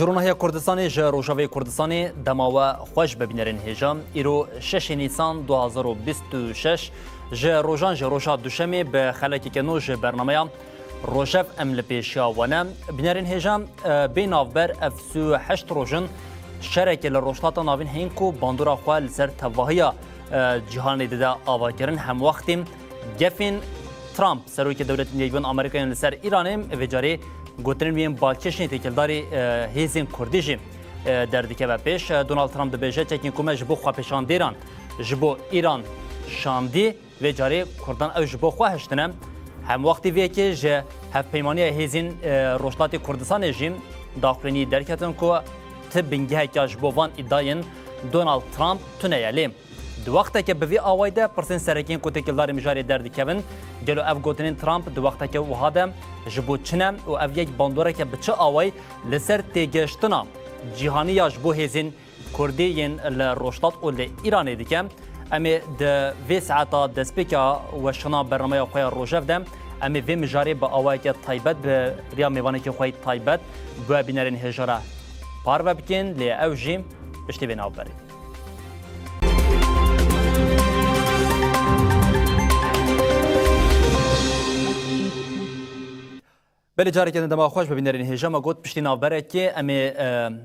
جرونهیا کردستانی جه روژاوی کردستانی دماوه خوش ببینرین هجام ایرو 6 نیسان 2026 جه روژان جه روژا دوشمی به خلکی کنو جه برنامه روژف ام لپیشیا ونه بینرین هجام بین آفبر افسو 8 روژن شرک لروشتات ناوین هینکو باندورا خواه لسر تواهیا جهانی دیده آوا کرن هم وقتیم گفین ترامپ سروی که دولت نیوان آمریکایان لسر ایرانیم و جاری گوترین ویم بالکشنی تکلداری هیزین کردیجی دردی و پیش دونالد ترامپ دبیجه چکین کومه جبو خواه پیشان دیران جبو ایران شاندی و جاری کردان او جبو خواه هشتنم هم وقتی وی که جه هف پیمانی هیزین روشتات کردستان جیم داخلینی درکتن که تبینگه که جبو وان اداین دونالد ترامپ تونیالیم دو وقتی که به وی آوایده پرسین سرکین کو تکلداری مجاری دردی کبن گلو اف گوتنین ترامپ دو وقتی که وهادم جبو چنم و اف یک باندوره که بچه آوای لسر تیگشتنا جهانی یا جبو هیزین کردی ین لروشتات و لایرانی دیکم امی ده وی ساعتا دسپیکا و شنا برنامه خواه روژف دم امی وی مجاری با آوای که تایبت به ریا میوانه که خواه تایبت با بینرین هجاره پار و بکن لی او جیم بشتی بین آب بریم بله جاری که دما خوش ببینرین هجام گوت پشتی ناوبره که امی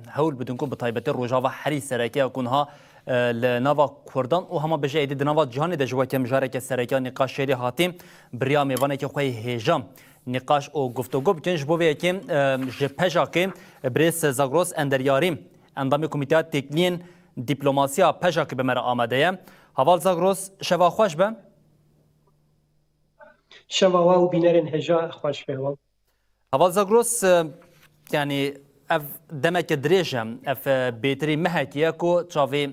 هول بدون کو بطایبت روجاوا حری سرکی اكونها لناوا کردان و هما بجای دید ناوا جهانی د جوا که مجاره که سرکی نقاش شری هاتیم بریا میوانه که خوی هجام نقاش او گفتگو بکنش بو وی که جپجا که بریس زاگروس اندریاریم اندام کمیته تکنین دیپلماسیا پجا که بمر آماده حوال زاگروس شوا خوش به شوا و بینرین هجا خوش به حوال زاگروس يعني اف دمك دريجم اف بيتري مهكيا كو تشافي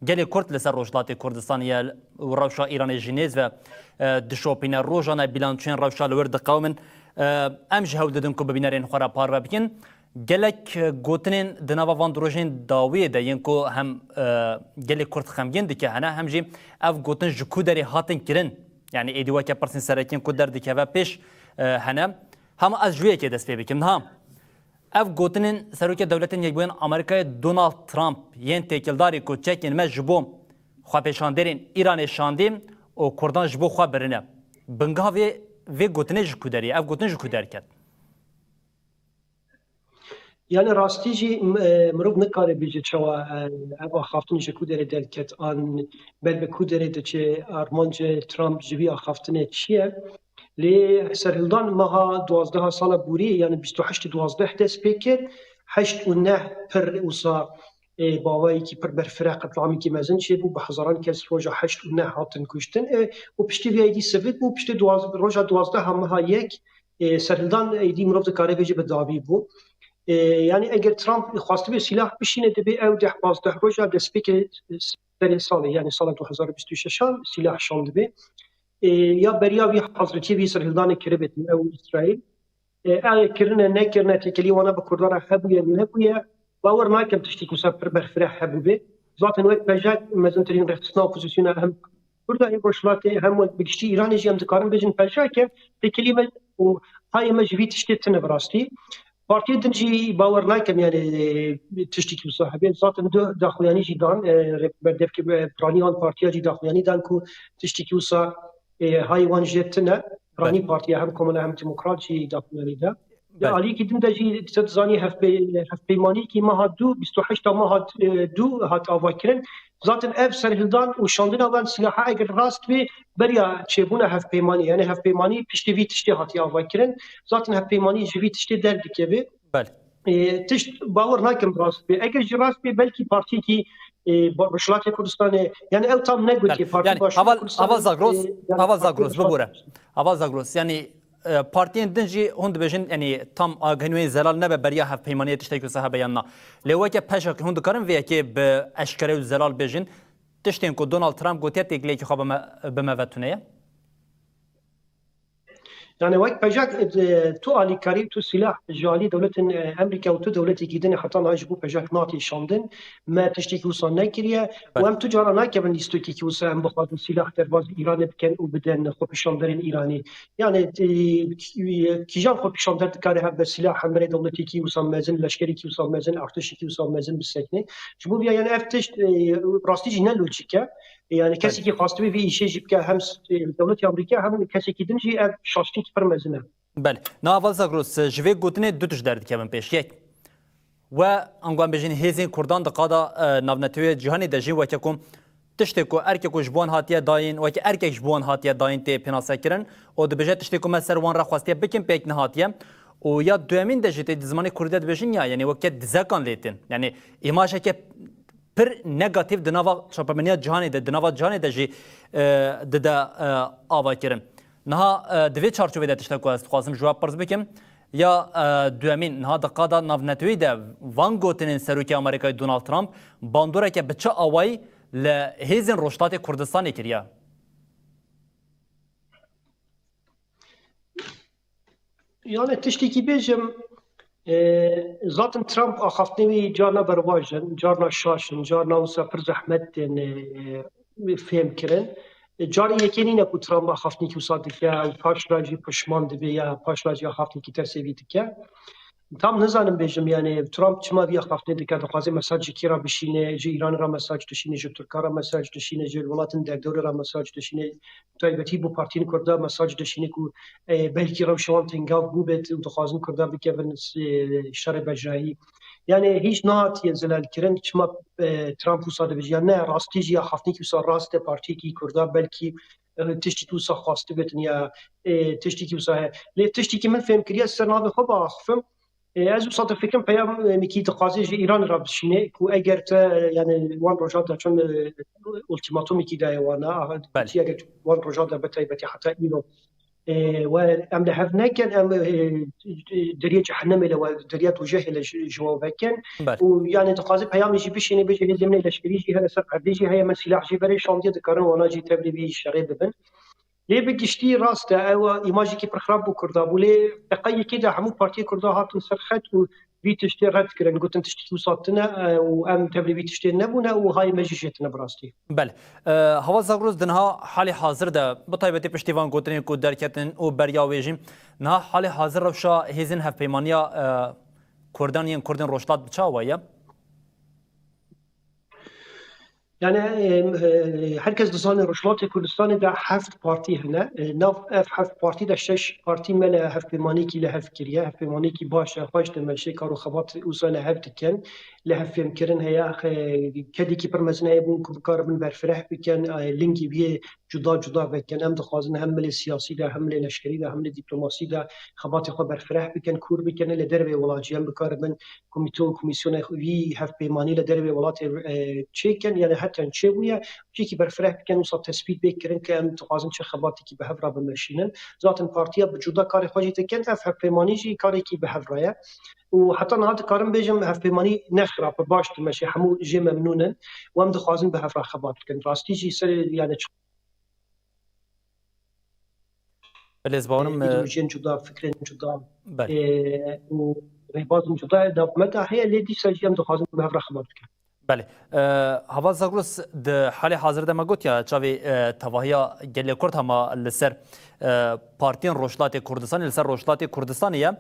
جالي كورت لسر روجلاتي كردستانيا وروشا ايراني جينيز و دشوبين روجانا بيلانشين روشا لورد قومن امج هوددن كو ببينارين خورا بار بكن جالك غوتنين دناوا فان دروجين داوي دا ينكو هم جالي كورت خمجين دكه هنا همجي اف غوتن جكو دري هاتن كرن يعني ايدوا كا برسن سركين كو در دكه و بيش هنا هم از جویه که دست بکن ها اف گوتنین سروک دولت یکبوین آمریکای دونالد ترامپ ین تکلداری کو چکین مجبوم خو پیشاندرین ایران شاندیم او کردان جبو خو برنه بنگا و گوتنه جکو داری اف گوتنه جکو در کرد یعنی راستی جی مروب نکاره بیجه چوا ابا خافتن جکو داره دلکت آن بل بکو داره دچه ارمانج ترامپ جوی خافتنه چیه لی سرهلدان ماها 12 سال بوری یعنی 28 12 دست پیکر 8 و 9 پر اوسا باوایی که پر برفرق قتلامی که مزن چه بو به هزاران کس روزا 8 و 9 هاتن کشتن و پشتی ویدی سفید بو پشتی روزا 12 همها یک سرهلدان ایدی مروفت کاری بیجه به داوی بو یعنی اگر ترامپ خواسته به سلاح بشینه دبی او 10 12 روزا دست پیکر سال یعنی سال 2026 سلاح شاند به یا بریا وی حضرتی وی سرهلدان کربت او اسرائیل اگه کرنه نکرنه تکلی وانا به کردان حبویه نبویه باور ناکم تشتی کوسا پر برفره حبوبه ذات نوک بجات مزنترین رخصنا اپوزیسیون هم کردان روشلات هم بگشتی ایران جی هم دکارن بجن بجا که تکلی و های مجوی تشتی تنه براستی پارتی دنجی باور ناکم یعنی تشتی کوسا حبیه ذات داخلیانی جی دان بردف که پرانیان پارتیا جی داخلیانی دان کو تشتی کوسا های وان جتنا رانی پارتی هم کمونه هم دموکراتی داخلی ده علی که دم دجی تزانی هف پیمانی که ما دو 28 تا ما دو هات آواکرین ذاتن اف سرهلدان و شاندن آوان سلاحه اگر راست به بریا چبونه هف پیمانی یعنی هف پیمانی پشتی وی تشتی هاتی آواکرین ذاتن هف پیمانی جوی تشتی درد که به بله تشت باور نکم راست به اگر راست به بلکی پارتی که باشلات کردستان یعنی او تام نگوید که پارتی یعنی اول زاگروس ببوره اول زاگروس یعنی پارتی دنجی هند بجن یعنی تام آگهنوی زلال نبه بریا هف پیمانی تشتی که صاحب بیاننا لیوه که پشا که هند کارن ویا که به اشکره و زلال بجن تشتین که دونالد ترامپ گوتیت اگلی که خواب به موتونه يعني وقت بجاك تو آلی کاری تو سلاح جالی دولت امریکا و تو دولتی که دنیا حتی ناجبو بجاک ناتی شاندن ما تشتی که وصل نکریه و بله هم تجارا نکبن لیستو که وصل هم بخواد سلاح در باز ایران بکن و بدن خوب شاندرین ایرانی يعني كيجان خو بيشاندر كاره هم بسلاح هم دولتي كي وصل مازن لشكري كي وصل مازن ارتشي كي وصل مازن بالسكنه جبوا بيا يعني افتش راستي جينا لوجيكا يعني بله كسي كي خاص بي شيء جيب هم دولة أمريكا هم كسي كي دنجي شاشتي كي فرمزنا بله ناوال زاگروس جوی گوتنه دو تش درد کمن پیش یک و انگوان بجین هزین کردان دقادا نافنتوی جهانی دجی و کم تشتکو ارکو جبوان هاتیه داین و که ارکک جبوان هاتیه داین تی پناسه کرن و دبجه تشتکو مثلا وان را خواستیه بکن پیک نهاتیه و یا دوامین دجی تی زمانی کرده دبجین یا یعنی وقت دزکان لیتن یعنی ایماشه که پر نگاتیو دنوا شپمنیا جهانی ده دنوا جهانی دجی ده آوا کرن نها دوی چارچوبه ده تشتکو است خواستم جواب پرس بکم یا دوامین نها دقادا نافنتوی ده وان گوتنین سروکی آمریکای دونالد ترامپ باندوره که بچه آوایی لهيزن روشتات كردستان كريا يعني تشتكي بيجم زاتن ترامب اخافتني جارنا برواجن جارنا شاشن جارنا وسا پر زحمت فهم کرن جاری یکی نکو ترامب اخافتني کی وسادکه و پاش راجی پشمان دبی یا پاش راجی اخافتني کی ترسیوی دکه tam نزانم بيجم يعني ترامب چما بیا خافته دکه دخوازه مساج کی را بشینه جی ایران را مساج دشینه جی ترکا را مساج دشینه جی ولاتن در دور را مساج دشینه تایبتی بو پارتین کرده مساج دشینه کو بلکی را شوان تنگاو بو بت دخوازن کرده بکه بن شر بجایی يعني هیچ نات ينزل کرن چما ترامپ وصاد بيجي يعني راستي جي خافتني کی وصاد راست پارتی کی کرده بلکی تشتي تو خواسته بتن یا تشتي کی وصاد لی تشتي کی من فهم کریه سرناب خو باخفم از وسط فکرم پیام میکی تقاضی ایران را بشینه کو اگر یعنی وان روجات چون التیماتومی کی دایوانا تی اگر وان روجات بتایبتی حتی اینو و ام ده هف نکن ام دریا جهنم له دریا توجه له جواب کن و یعنی تقاضی پیام یجی بشینه بجه زمینه لشکری جی هر سر قدیجی های مسیح جی بری شاندی دکارن وانا جی تبلیغی شریب ببن ليه بقشتي راسته او ايماجي كي برخراب كردا بولي دقيقه كده همو بارتي كردا هاتن سرخت و في تشتي رد كرن قلت تشتي وصاتنا وام تبلي في تشتي نبونا وهاي مجيشتنا براستي بله هوا زاگروز دنها حال حاضر ده بطيبتي پشتیوان گوتنین کو درکتن او بریا ویجیم نها حال حاضر روشا هیزن هف پیمانیا کردانین کردن روشتات بچاویا يعني هركز دزان رشلات كردستان ده هفت بارتي هنا ناف اف هفت بارتي ده شش بارتي ملا هفت بمانيكي لهف كريا هفت بمانيكي باشا خواش تمشي كارو خبات وصل هفت كان لهف يمكن هي كدي كي برمزنا يبون كبكار من برفرح بكن لينكي بيه جدا بكن هم دخوازن هم السياسي ده هم العسكري ده هم الدبلوماسي ده خبات خو برفرح بكن كور بكن لدربه ولاجي هم بكار من كوميسيون وي هفت بماني لدربه ولات تشيكن يعني حتى نشويه شيء برفرح بكن وصل تثبيت بكرن كان تقازن شي خباتي كي بهفرا بمشينن ذات بارتيا بجودا كاري خواجي تكن اف بماني جي كاري كي بهفرايا وحتى نهار كارم بيجم هف بماني نخرا باش تمشي حمو جي ممنونا وام دخوازن بهفرا خبات كن راستي جي سر يعني بالنسبه ايديولوجيا جدا فكرين جدا وريباز جدا دافمتا هي اللي دي سجيم دخوازن بهفرا خبات كن بله هوا زاگروس ده حال حاضر ده ما گوت یا چاوی تواهیا گله کرد هما لسر پارتین روشلات کردستان لسر روشلات کردستانیه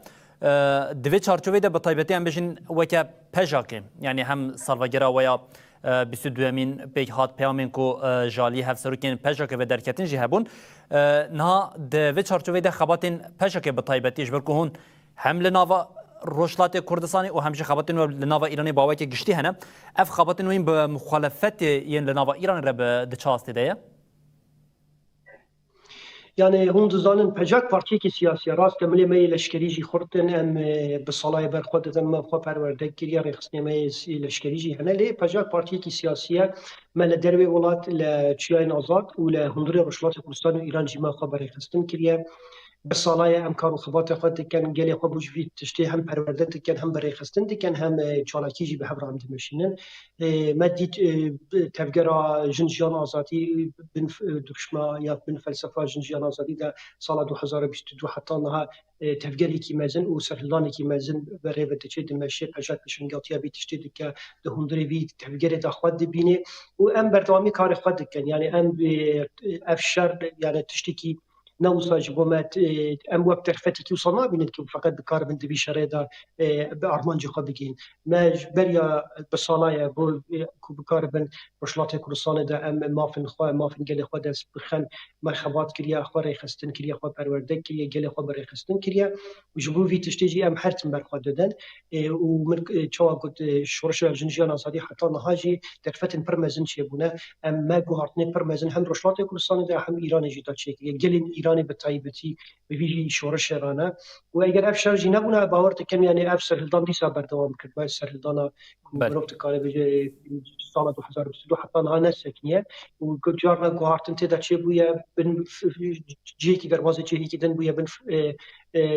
دوی چارچوبه ده بطایبتی هم بشین وکه پژاکه یعنی هم سالواگرا ویا 22 پیک هات پیامین کو جالی هف سروکین پژاکه و درکتین جی هبون نه دوی چارچوبه ده خباتین پژاکه بطایبتی جبر که هون هم لناوا روشلات کردستانی و همچنین خباتین و لناوا ایرانی باوی که گشتی هنه اف خباتین وین به مخالفت ین لناوا ایران را به دچاسته ده يعني هم دزانن پجاک پارتی کی سیاسی راست ملی می لشکری جی خورتن ام بصلای بر خود ام خو پرورده کری رخصنی می لشکری جی هنه لی پجاک پارتی کی سیاسیه مل دربی ولات ل چیاین آزاد و ل هندری روشلات کردستان و ایران جی ما خبر رخصتن کریه بسالای امکان خبات خود دکن گلی خو بوجوی تشتی هم پرورده دکن هم برای خستن دکن هم چالاکی جی به هم رام دمشینن مدید تفجر جنجیان آزادی بن دکشما یا بن فلسفه جنجیان آزادی در سال 2022 حتی نها تفجری کی مزن و سرلانی کی مزن برای ودچه دمشی پجات بشنگاتیا بی تشتی دکه دهندری بی تفجر دخواد دبینه و ام بردوامی کار خود دکن یعنی ام افشار یعنی تشتی کی نوصج بومات ام وقت ترفتي كي وصلنا بينت كي فقط بكار بنت بشريدا بارمان جو خدكين ما بريا بصلايا بول كو بكار بن بشلاط كرسانه دا ام ما في خو ما في قال خو داس بخن مرحبات كريا خو ريخستن كريا خو پرورده كريا قال خو بريخستن كريا وجبو في تشتيجي ام حرت برخو ددن ومن تشوا قلت شورش الجنجيان اصادي حتى نهاجي ترفتن برمزن شيبونه ام ما جوهرتني برمزن هم رشلاط كرسانه دا هم ايران جيتا تشيك قال ایران به تایبەتی به ویژی شورش ایرانه و اگر اف شارجی نبونه باور دکم یعنی اف سرهلدان دیسا بردوام کرد باید سرهلدان گروفت کاری بجه سال 2022 حتی نها نسکنیه و جارنا گوهارتن تیدا چه بویه بن جی کی دروازه چه کی دن بویه بن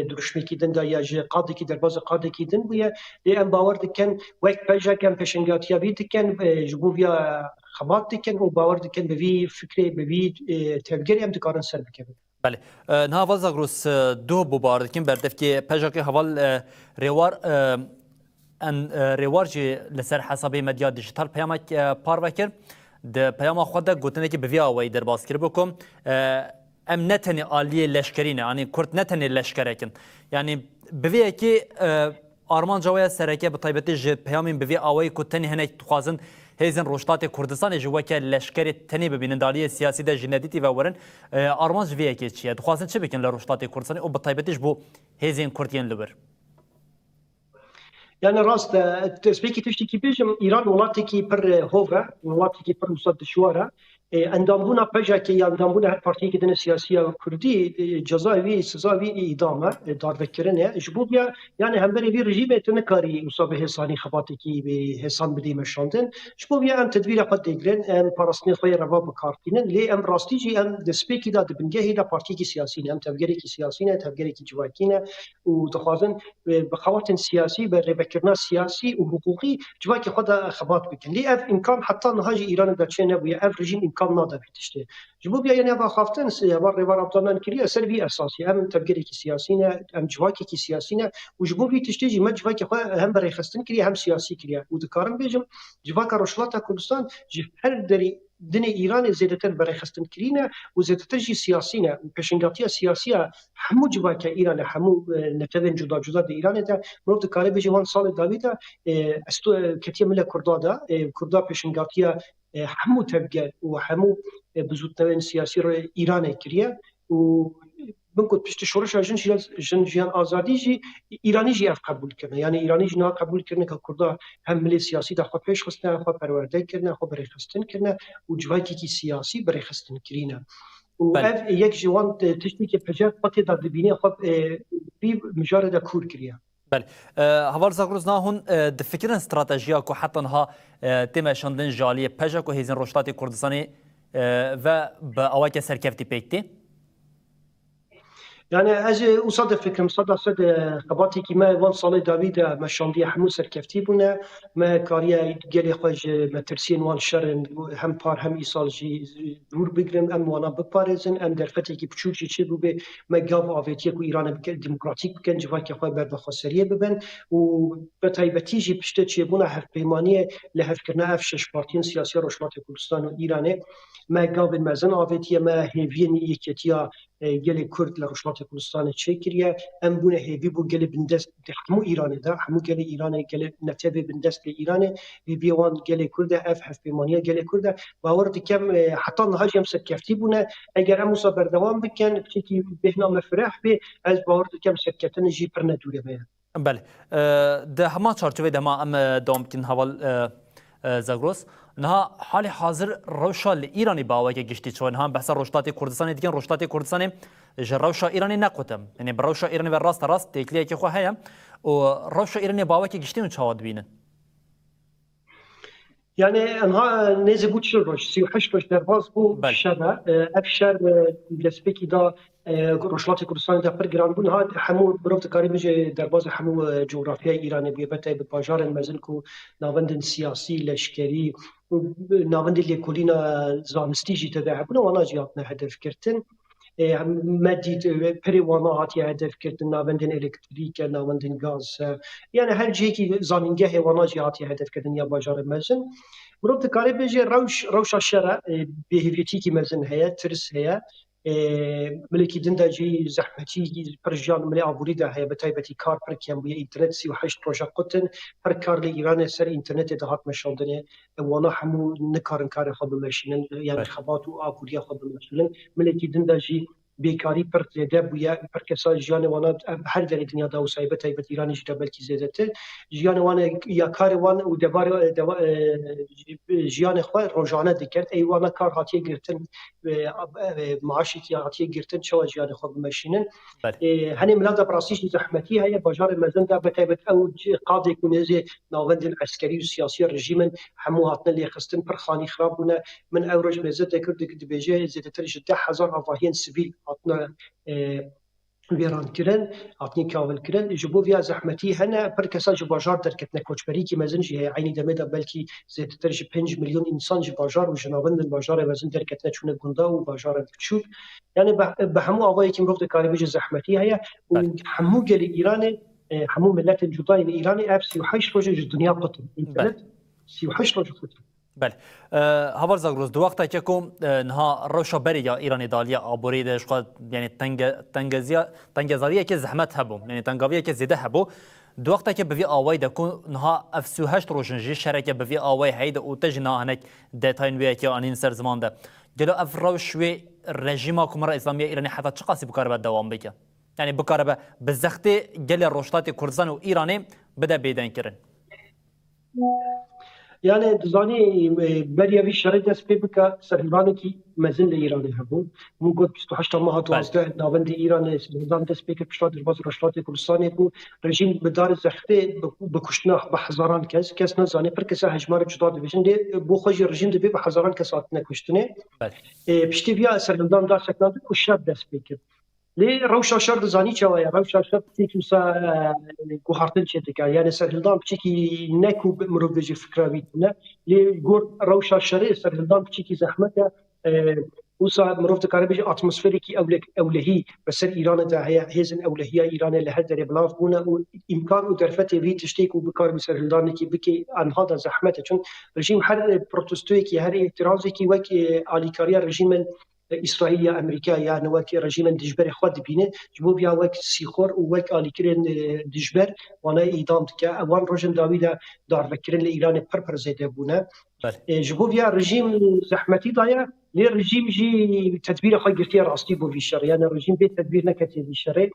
درشمی کی دن دا یا جه قاضی کی دروازه قاضی کی دن بویه لی ام باور دکن وقت پجا کم پشنگاتیا بی دکن جبو بیا خبات دکن و باور دکن به وی فکری به وی تفکری هم دکارن سر بکن بله نهاوال زاگروس دو بوبار دکن بردف که پژاکی حوال روار جی لسر حسابی مدیا دیجیتال پیامک پار بکر د پیام خود گوتنه که بویا وی در باز کر بکم ام نتنی عالی لشکرینه یعنی کرد نتنی لشکرکن یعنی بویا که آرمان جوای سرکه به طیبتی ج پیامین بویا آوی کوتنی هنک تخوازن هیزن روشتات کردستان جوکه لشکر تنی ببینن دالی سیاسی ده جندیتی و ورن آرمان جویه که چیه دخواستن چه بکن لروشتات کردستان او به طیبتیش بو هیزن کردین لبر يعني راست تسبيكي تشتكي بيجم ايران ولاتكي بر هوفا ولاتكي بر مصد شوارع اندامبونا بجاكي اندامبونا هر بارتي كدن السياسيه كردي جزاوي سزاوي ادامه دار ذكرنا جبوبيا يعني هم بري رجيم تنكاري مصابه حساني خباتكي بحسان بدي مشاندن جبوبيا ام تدبير قد ديجرن ام بارسني خير ربا بكارتين لي ام راستيجي ام دسبيكي دا بنجهي دا بارتي كي سياسيين ام تفجري كي سياسيين تفجري كي جواكينا ودخوازن بخواتن سياسي بربكرنا سياسي وحقوقي جواكي خدا خبات بكن لي اف امكان حتى نهاجي ايران دا تشينا ويا اف رجيم كم نادا بيتشتي جبوبيا يعني ابا خافتن سيبار ريبار ابطالنا كريا سلبي اساسي ام تفكيري كي سياسينا ام جواكي كي سياسينا وجبوبي تشتيجي ما جواكي هم بري خستن كريا هم سياسي كريا ودكارم بيجم جواكا روشلاتا كردستان جفر دري دني ايران زيادتر بري خستن كرينا وزيادتر جي سياسينا وبشنغاتيا سياسيه حمو جواكا ايران حمو نتبن جدا جدا دي ايران تا مرد كاري بيجي وان سال داويدا استو كتيا ملا كردادا كردا بشنغاتيا حمو تبقى وحمو بزودترين سياسي إيران كريا و بنقول بيشت شورش جنجيان آزادي جي إيراني جي أف قبول كرنا يعني إيراني جي نا قبول كرنا ككردا هم ملي سياسي دا خو پیش خستن خو پرورده كرنا خو بري خستن كرنا و جواكي كي سياسي بري خستن كرينا و اف يك جوان تشتي كي بجات قطي دا دبيني خو بي مجارده كور كريا بله هوال زاگروز ناهون دفکرن استراتژیا کو حتی نها تم شاندن جالی پژا کو هیزن روشتات کردستانی و با اواک سرکفتی پیکتی يعني اجي وصدق فكرة مصدق صد قباتي كي ما وان صالي داويد ما شاندي حمو سركفتي بنا ما كاريا قالي خوج ما ترسين وان شرن هم بار هم ايصال جي دور بگرن ام وانا بپارزن ام در فتي كي بچوچي چي بو ما گاف اويتي كو ايران ديمقراطيك بكن جواكي خو بر بخسريه ببن و بتايبتي جي بشت چي بنا هف پیمانيه له فكرنا اف شش بارتين سياسي روشلات كردستان و ايران ما گاف مزن اويتي ما هيفين يكتيا گل کرد لروشلات کردستان چکریه ام بونه هیوی بو گل بندست حمو ایران ده حمو گل ایران گل نتبه بندست ایران بیوان گل کرد اف هف پیمانیه گل کرد باور دکم حتی نهاج هم سرکفتی بونه اگر ام مصابر دوام بکن که بهنا مفرح به از باور دکم سرکتن جی پر ندوره به بله ده هما چارچوبه ده ما ام دوام کن حوال زاگروس نها حال حاضر روشا ایرانی باوی که گشتی چون هم بحث روشتات کردستان دیگه روشتات کردستان روشا ایرانی نقطم یعنی روشا ایرانی و راست تکلیه که خو هيا و روشا ایرانی باوی که گشتی اون چاود بینن يعني انها نيزي بوتشل روش 38 روش در باز بو شبه افشار لسبيكي دا رشلاتی کردستان دا پر گران بون ها همو بروفت کاری بجه در باز همو جغرافیای ایران بیه بتای به باجار مزن کو ناوند سیاسی لشکری ناوند لیکولین زانستی جی تده هبونه وانا جیاتنا هدف کرتن مدید پری وانا هاتی هدف کردن ناوندن الکتریک ناوندن گاز یعنی هر جایی که زانینگه وانا جیاتی هدف کردن یا باجار مزن بروفت کاری بجه روش شرع بهویتی که مزن هیا ترس هیا ملکی دنده جی زحمتی پرجان ملی آبوری ده هیا بتای بتی کار پر کم بوی اینترنت 38 پروژه قطن پر کار لی ایران سر اینترنت دهات مشاندنه وانا همو نکارن کار خود بمشینن یعنی خبات و آبوری خود بمشینن ملکی دنده جی بیکاری پر زیاده بویا پر کسا جیان وانا هر در دنیا دا و سایبت ایبت ایرانی جدا بلکی زیاده تر جیان وانا یا کار وان و دبار جیان خواه روزانه دکرد ای وانا کار هاتیه گرتن معاشی هاتیه گرتن چوا جیان خواه بمشینن هنی ملادا براسیش زحمتی هیا باجار مزن دا بتایبت او قاضی کنیزی ناوند العسکری و سیاسی رژیم همو هاتنا لی خستن پر خانی خراب بونه من او رج مزد دکرد دبیجه زیاده تر 10,000 آواهین سیویل هاتنا ویران کرن هاتنی کاول کرن جبو ویا زحمتی هنه پر کسا جو باجار درکتنه کوچبری کی مزن جی عینی دمدا بلکی زیاده تر 5 میلیون انسان جو باجار و جنابند باجار مزن درکتنه چونه گندا و باجار بچوک یعنی به همو آوایی که مروف کاری بج زحمتی هیا و همو گل ایران همو ملت جدای ایران اف 38 روز دنیا قطن اینترنت 38 روز قطن بله هوار زاگروز دو وقتا که کم نها روشا بری یا ایرانی دالیا آبوری دهش خود یعنی تنگزاریه که زحمت هبو یعنی تنگاویه که زیده هبو دو وقتا که بوی آوای دکون نها افسو هشت روشنجی شرکه بوی آوای هید او تجنا هنک دیتاین وی که آنین سر زمان ده جلو اف روشوی رژیم کمر اسلامی ایرانی حتی چه قاسی بکار بد دوام بکه یعنی بکار به بزختی گل روشتات کردستان و ایرانی بده بیدن کرن یعنی دزانی بریاوی شرایط دست پی بکه سرهنگانی که مزن ایران هبو مو گفت 28 ماه 12 ناوند ایران سرهنگان دست پی که پیشنهاد درباز رشلات کردستان بو رژیم بدار زخته بکشتن به هزاران کس نزانی پر کس هجمار جدا دیویژن دی بو خوش رژیم دی به هزاران کس اتنه کشتنه پشتی بیا سرهنگان دار سکناد کشاب دست پی کرد لی روشا شرد زانی چویا روشا شرد تیکو سا گوهارتن چیته که یعنی سرهلدان بچیکی نکو مرو بجی فکراوی نه لی گور روشا شرد سرهلدان بچیکی زحمت وسا مرو تکاره بجی اتمسفری کی اولهی بسر ایران ده هیزن اولهی ایران لهر در بلاف بونه و امکان و درفت وی تشتیک و بکار سرهلدان کی بکی انها ده زحمت چون رژیم هر پروتستوی کی هر اعتراضی کی وک الیکاریا رژیم اسرائیل یا امریکا یا نوک رژیم دجبر خود بینه جبو بیا وک سیخور و وک آلیکرین دجبر وانا ایدام که وان روشن داویدا دار وکرین ایران پر زیده بونه جبو بیا رژیم زحمتی دایا لی رژیم جی تدبیر خود گرتی راستی بو ویشر یعنی رژیم به تدبیر نکتی ویشر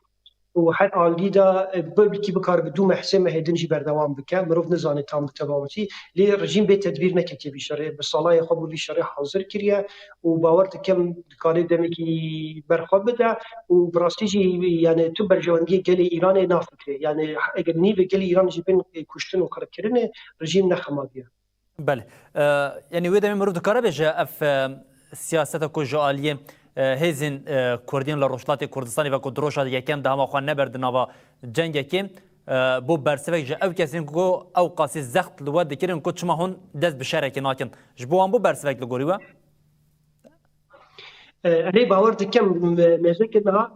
و هر آلی دا بلکی بکار بدو محسن هدنجی بردوام بکه مروف نزانه تام تباوتی لی رژیم به تدبیر نکتی بیشاره به صلاح خود بو بیشاره حاضر کریه و باور کم کاری دمی کی برخواب بده و براستیجی یعنی تو برجوانگی گل ایران نافکره یعنی اگر نیو گل ایران جبن کشتن و خراب کردن رژیم نخمادیه بله یعنی وی دمی مروف دکاره بجه اف سیاست کجالیه هیزن کردین لروشلات کردستانی و کدروشات یکم ده همخوان نبرد نوا جنگ یکم بو برسوک جه او کسین کو او قاسی زخت لود دکرین کو چما هون دست بشارکی ناکن جبوان بو برسوک لگوری و علی باور دکم مزه که نه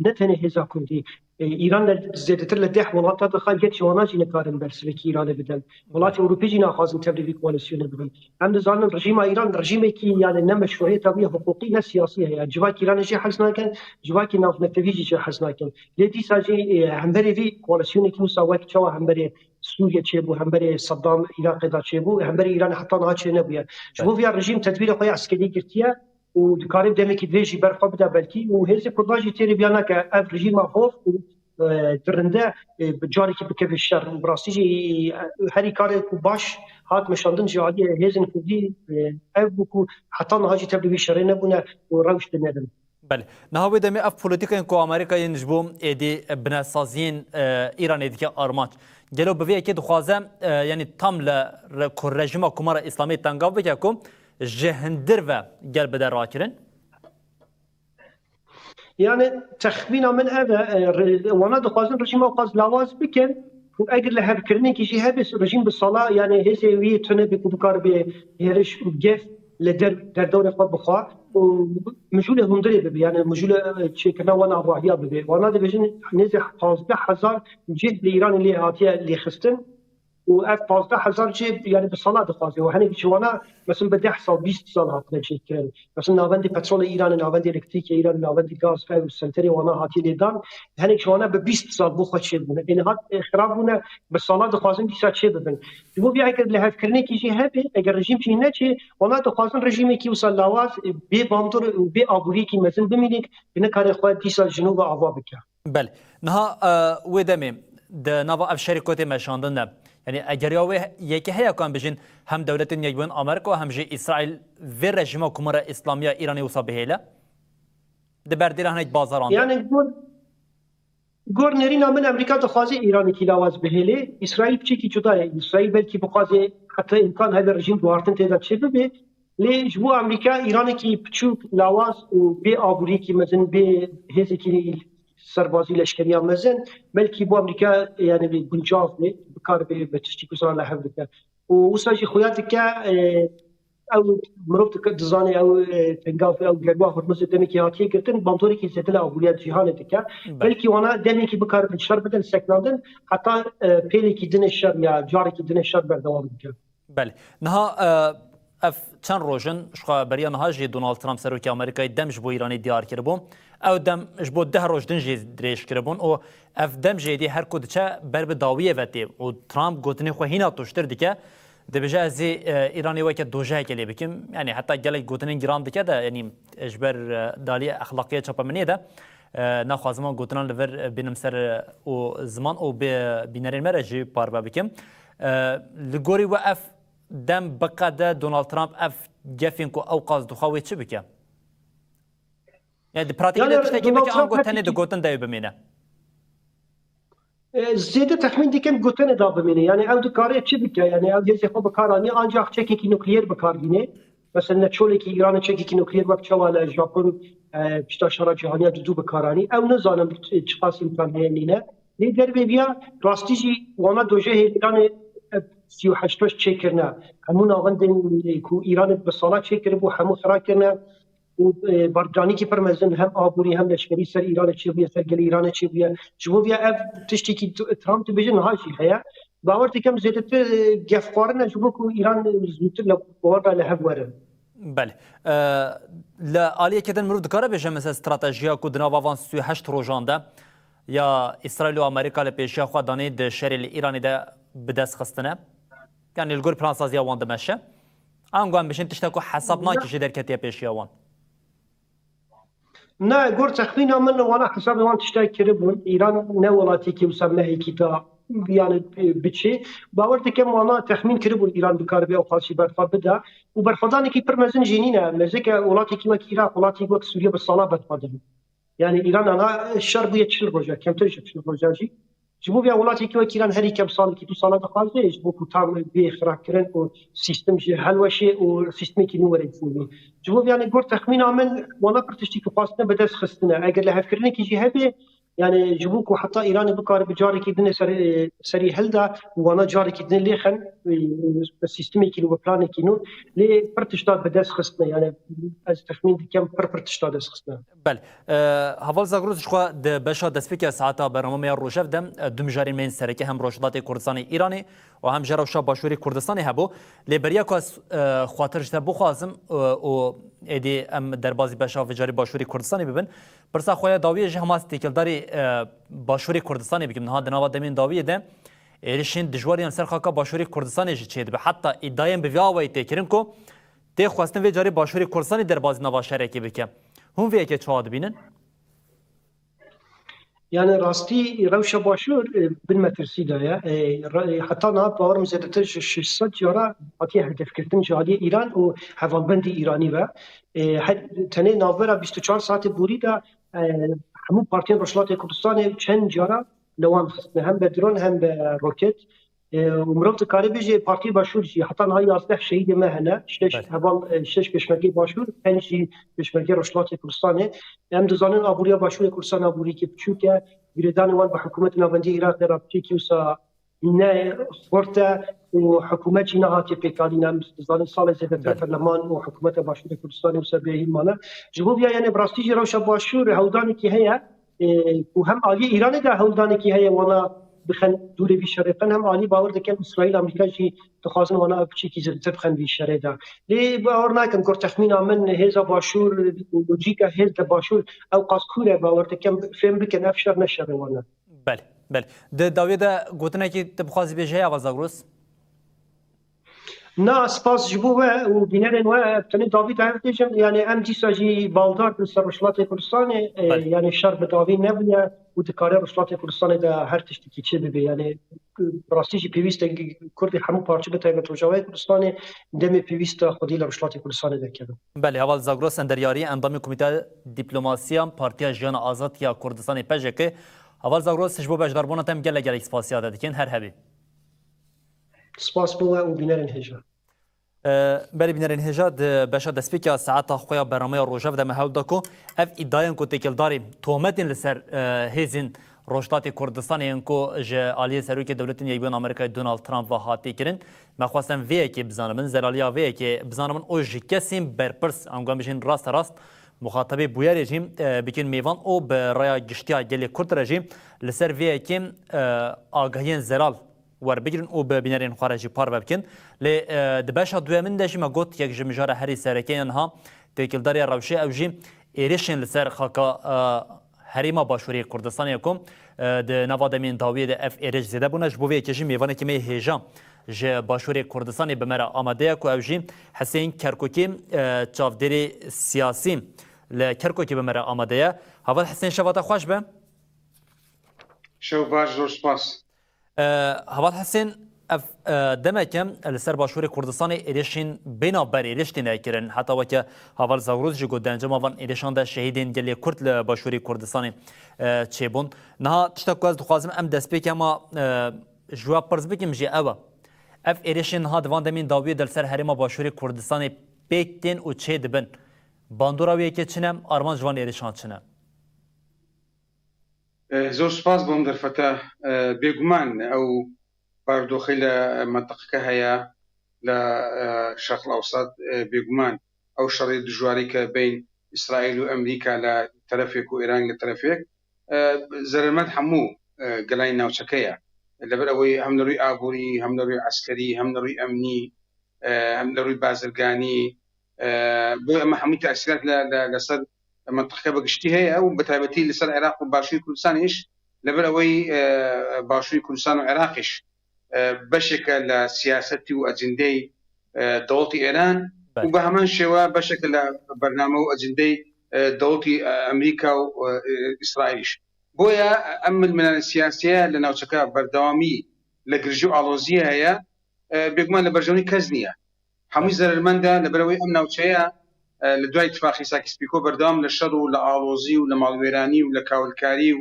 نتنه هزا کردی ایران زیادتر لده ولات دخل یک شواناجی نکارن برسوک ایران بدن ولات اروپی نخوازن تبلیغ کوالسیون بدن هم دزانن رژیم ایران رژیمی که یعنی نه مشروعیت و حقوقی نه سیاسی هست جواک ایران جه حس نکن جواک ناف نتویجی جه حس نکن لیدی ساجی همبری وی کوالسیونی که مساوات چوا همبری سوریه چه بو همبری صدام عراق دا چه بو همبری ایران حتی نه چه نبوده جبو وی رژیم تدبیر خو عسکری گرتیه و دکاری دمی که دیجی برخواب بده بلکی و هیچ کدامی تیری بیانه که اف رژیم خوف درنده جاری که بکه شر براستی هری کاری کو باش هات مشاندن جایی هیزن کودی اف بکو حتی نهاجی تبلیغ شری نبونه و روش دمیدن بله نهاوی دمی اف پولیتیکا کو آمریکا نجبوم ایدی بناسازین ایران ایدی که آرمانج جلو بوی که دخوازم یعنی تام ل رژیم کمر اسلامی تنگاو بکه جهندر و گل بده راکرین يعني تخمينا من هذا وانا دخوازن رژیم اوقاز لاواز بکن و اگر لحب کرنی کشی هبس رژیم بالصلاة يعني هسه وی تنه بکو بکار به هرش گف در دور خود بخوا و مجوله هندري ببي يعني مجوله شيء كنا وانا ابراهيم ببي وانا دبجن نزح 15000 جهه لايران اللي هاتيه اللي خستن و 15000 جيب يعني بالصلاه دخوازي وهني شوانا مثلا بدي احصل 20 سال هاتنا شيء كان مثلا نافندي بترول ايران نافندي الكتريك ايران نافندي غاز فاي والسنتري وانا هاتي ليدان هني شوانا ب 20 سال بو خد شيء بنا ان هات خرابنا بالصلاه دخوازن دي ساعه شيء ببن مو بي اگر له فكرني كي شيء هبي اگر رژیم شي نچي وانا دخوازن رژيمي كي وصل لاواز بي بامدور و بي ابوري كي مثلا بمينك ان كان اخوات دي سال جنوب ابوا بك بله نها ودمي د نوا اف شركات مشاندن يعني اجرياوي يكي هيا كان بجين هم دولتين يجبن امريكا وهم جي اسرائيل في رژیم كمره اسلاميه ايراني وصابهيلا دبردير هنيك بازاران يعني گور نرینا من امریکا دخوازی ایرانی کی لاواز بهله اسرائیل چی کی جدای اسرائیل بلکی بخوازی حتی امکان هذا رژیم دوارتن تیدا چه ببه لی جبو امریکا ایرانی کی پچوک لاواز و بی آبوری کی مزن بی هزی کی سربازی لشکری مزن بلکی بو امریکا يعني بنجاف نه بکار به تشتی کسان لحظه بکن و وساجی خویات که او مربط دزاني او تنقاف او قلبوا هرمز دمك هاتي قلتن بامطوري كي زدلا اوليات جهان دكا بلكي وانا دمك بكار بالشر بدل سكنادن حتى بيلي كي دين الشر يا جاري كي دين الشر بردوام دكا بله نها اف چند روزن شخا بریا نها جی دونالد ترامپ سروکی امریکای دمج بو ایرانی دیار کربون او دم جبو 10 روز دن جی دريش کربون او اف دم جی دی هر کود چه بر به داویه وتی او ترامپ گوتنی خو هینا توشتر دکه دبجا زي ايراني وقت دوجه كلي بكم يعني حتى قال قوتنين جرام دكده يعني اجبر داليه اخلاقيه تشابا مني ده ناخذ زمان قوتنان لفر بنمسر او زمان او بينرين مرجي باربا بكم لغوري وقف دم بقاده دونالد ترامب اف جافينكو اوقاز دخوي تشبكه يعني براتيكي تشتكي بك ان قوتني دغوتن داي بمينه زیاده تخمین دیکم گوتن دا بمینه یعنی او دکاره چی بکه یعنی او یه خو بکارانی آنجا چکی کی نوکلیر بکاربینه مثلا چولی کی ایران چکی کی نوکلیر وقت چواله ژاپن پشتا شورا جهانی دو بکارانی او نزانم چقاس امکان هینینه لیدر بیا راستی جی وانا دوجه ایران 38 چک کرنا همون آوندن کو ایران به صلاح چک کربو همو خرا کرنا و بردانی کی پرمزن هم آبوری هم لشکری سر ایران چی بیا سر گل ایران چی بیا جو بیا اف تشتی کی ترامپ بجن هاشی هيا باور تکم زیادت گفقارن جو کو ایران زوتر لبورا له ورن بله لا آلیه کدن مرو دکاره بشه مثل استراتژیا کو دنا وان 38 روزانده یا اسرائیل و امریکا له پیشیا خو دانی د شریل ایرانی ده بدس خستنه يعني الجور بلان سازيا وان دمشى انغوان بشن تشتكو حساب ناكي در كتيا پیشیا وان نه گور تخمین من وانا حساب وان تشتاي كربون ایران نه ولاتی کی مسمى کیتا يعني بتشي باور دكم وانا تخمين كربون ايران بكاربي او خاصي برفا بدا وبرفضاني كي برمزن جنينه مزيكا ولاتي كيما كيراق ولاتي وقت سوريا بالصلاه بتقدم يعني ايران انا الشرقيه تشل روجا كم ترجع تشل روجا جي جبو بیا ولاتي كيما كيران هري كم صال كي تو صلاه خالصه جبو كتام بي اختراع كرن او سيستم جي حلوشي او سيستم كي نور يفوني جبو يعني قلت تخمين من وانا برتشتي كفاستنا بدس خستنا اگر لها فكرني كي جي هبي يعني جبوك حتى ايران بكار بجاري كيدن سري هلدا وانا جاري كيدن ليخن السيستمي كي لو بلان كي نو لي برتشتاد بدس خصنا يعني از تخمين كم برتشتاد خصنا بل هفال زاغروز شخوا د بشا دسپیک ساعتا برنامه روشف دم دم جاری من سرکه هم روشدات کردستان ایرانی و هم جروشا باشوری کردستان هبو لیبریا کاس خاطرش بو خوازم او ادی ام در بازی بشا و جاری باشوری کردستانی ببن پرسا خویا داوی جهماس تکلداری باشوری کردستانی بگم نه دنوا دمین داوی ده ایرشین دجواریان سر خاکا باشوری کردستانی چید به حتی ادعایم به ویاوی تکرین کو ته خواستن و جاری باشوری کردستانی در بازی نوا شرکی بکم هم وی که چاد بینن يعني راستي روشه باشور بالمترسي ده حتى انا باور مزيدت 600 جرا عطيه هدف كرتن جادي ايران و هوالبندي ايراني و تنه ناورا 24 ساعت بوري ده همو بارتين روشلات كردستان چند جرا لوان خصنا هم بدرون هم بروكيت ومرات دikare bêje Partî Başûr jî heta niha 11 şehîdê me hene şeş pêşmergê Başûr 5 jî pêşmergê Rojhilatê Kurdistanê em dizanin aboriya Başûrê Kurdistan aborîkê biçûk e girêdanê wan bi hikûmetê navendî Iraqê re têkî wisa ne xurt e û hikûmet jî nehatiye pêkanîn em dizanin salê zêdetir Berleman û hikûmeta Başûrê Kurdistanê wisa bêhîl mane ji bo vêya yani bi rastî jî rewşa Başûr hewldanekî heye û hem aliyê Îranê de hewldanekî heye wana بخن دوری وی شرطن هم عالی باور دکن اسرائیل امریکا جی دخوازن وانا بچی کی زرد بخن وی شرط دا لی باور نکم کر تخمین من هزا باشور لوجیکا هز باشور او قاسکوره باور دکن فهم بکن افشار نشر وانا بله ده داوی ده گوتنه کی تبخوازی بجه آواز اگروس نه سپاس جبو و بینرن و تنی داوی ده دیجم یعنی ام دیسا جی بالدار سر رشلات کردستان یعنی شر به داوی نبوده و دکاره رشلات کردستان ده هر تشتی چه ببی یعنی راستی جی پیوست کردی همو پارچه به تایبت روجاوی کردستان دمی پیوست خودی لرشلات کردستان ده کردم بله اول زاگروس اندریاری اندامی کمیته دیپلماسیا پارتیا جیان آزادیا کردستان پژکه اول زاگروس جبو بجداربونا تم گله گله اسپاسیا ده دکن هر هبی سپاس بو و بینرن هجا بله بینرین هجاد باشا دسپیکا ساعت خویا برنامه روجاو دم هاو دکو اف ادعاین کو تکلداری تومتین لسر هزین روشتات کردستان اینکو ج عالی سروک دولتین یبیان آمریکا دونالد ترامپ و هاتی کرن مخواستم وی کی بزنم زلالیا وی کی بزنم او جکسیم برپرس انگام بجین راست مخاطبه بویا رژیم بکن میوان او برای گشتیا گلی کرد رژیم لسر وی کی آگاهین زلال ور بگیرن او به بینرین خارجی پار بکن ل دباشا دوامن داشی ما گفت یک جمجار هری سرکین ها تکلداری روشی او جی ایریشن لسر خاکا هریما باشوری کردستان یکم د نوادمین داوی د اف ایریش زده بونش بوی کشی میوانه کی می هجام ج باشوری کردستان بمرا آماده کو او جی حسین کرکوکی چافدری سیاسی ل کرکوکی بمرا آماده هوا حسین شواتا خوش به شو باش روز پاس هوال حسین اف دمکم لسر باشور کردستان ایریشین بنابر ایریشتین اکرن حتی وکه هوال زاگروز جگو دنجم آوان ایریشان ده شهیدین گلی کرد لباشوری کردستان چه بون نه تشتا که از دخوازم ام دست بکم جواب پرز بکم جی اوه اف ایریشین ها دوان دمین داوی دل سر هرما باشوری کردستان پیکتین و چه دبن باندوراویه که چنم آرمان جوان ایریشان چنم زور سپاس بوم در فتاه بێگومان ئەو بارودۆخی لە منتەقەکە هەیە لە شەرق ئەوسەط بێگومان ئەو شەڕی دژواری کە بین ئیسرائیل و ئەمریکا لە تەرەفێک و ئێران لە تەرەفێک زەرمەند هەموو گەلای ناوچەکەیە لەبەر ئەوەی هەم لە ڕووی ئابووری هەم لە ڕووی عەسکەری هەم لە ڕووی ئەمنی هەم لە ڕووی بازرگانی بۆ ئەمە هەمووی تەئسیرات لەسەر منطقه بگشتی هەیە و بەتایبەتی لەسەر عێراق و باشووری کوردستانیش لەبەر ئەوەی باشووری کوردستان و عێراقیش بەشێکە لە سیاسەتی و ئەجندەی دەوڵەتی ئێران و بە هەمان شێوە بەشێکە لە بەرنامە و ئەجندەی دەوڵەتی ئەمریکا و ئیسرائیلیش بۆیە ئەم ململانە سیاسیە لە ناوچەکە بەردەوامی لە گرژی و ئاڵۆزیە هەیە بێگومان لە بەرژەوەی کەس نییە هەمووی زەرمەندە لەبەرەوەی ئەم ناوچەیە لە دوای اتفاقی ساکسپیکۆ بەردەوام لە شەڕ و لە ئاڵۆزی و لە ماڵوێرانی و لە کاولکاری و